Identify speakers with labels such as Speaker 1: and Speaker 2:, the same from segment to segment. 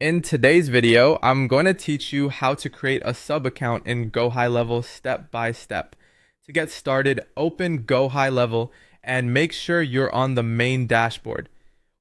Speaker 1: In today's video, I'm going to teach you how to create a sub account in Gohighlevel step by step. To get started, open Gohighlevel and make sure you're on the main dashboard.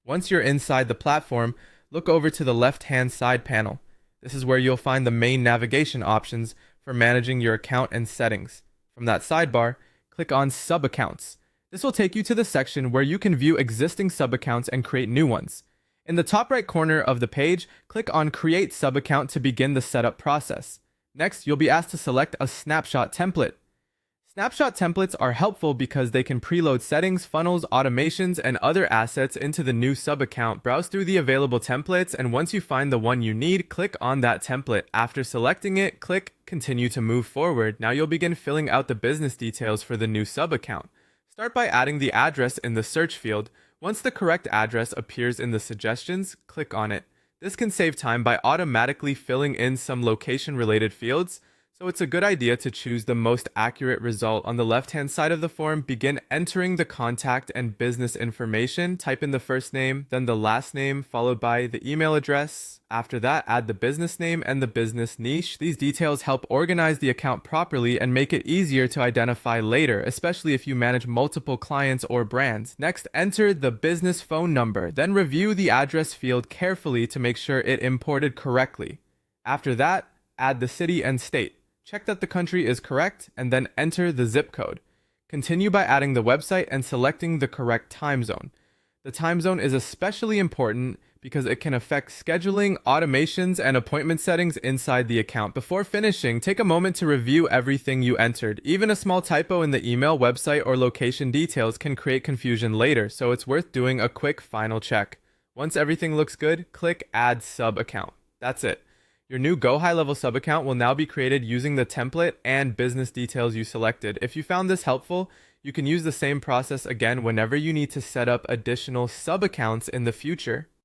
Speaker 1: Once you're inside the platform, look over to the left-hand side panel. This is where you'll find the main navigation options for managing your account and settings. From that sidebar, click on Sub Accounts. This will take you to the section where you can view existing sub accounts and create new ones. In the top right corner of the page, click on Create Sub-Account to begin the setup process. Next, you'll be asked to select a snapshot template. Snapshot templates are helpful because they can preload settings, funnels, automations, and other assets into the new sub-account. Browse through the available templates, and once you find the one you need, click on that template. After selecting it, click Continue to move forward. Now you'll begin filling out the business details for the new sub-account. Start by adding the address in the search field. Once the correct address appears in the suggestions, click on it. This can save time by automatically filling in some location-related fields, so it's a good idea to choose the most accurate result. On the left-hand side of the form, begin entering the contact and business information. Type in the first name, then the last name, followed by the email address. After that, add the business name and the business niche. These details help organize the account properly and make it easier to identify later, especially if you manage multiple clients or brands. Next, enter the business phone number, then review the address field carefully to make sure it imported correctly. After that, add the city and state. Check that the country is correct, and then enter the zip code. Continue by adding the website and selecting the correct time zone. The time zone is especially important because it can affect scheduling, automations, and appointment settings inside the account. Before finishing, take a moment to review everything you entered. Even a small typo in the email, website, or location details can create confusion later, so it's worth doing a quick final check. Once everything looks good, click Add Sub Account. That's it. Your new Gohighlevel sub account will now be created using the template and business details you selected. If you found this helpful, you can use the same process again whenever you need to set up additional sub accounts in the future.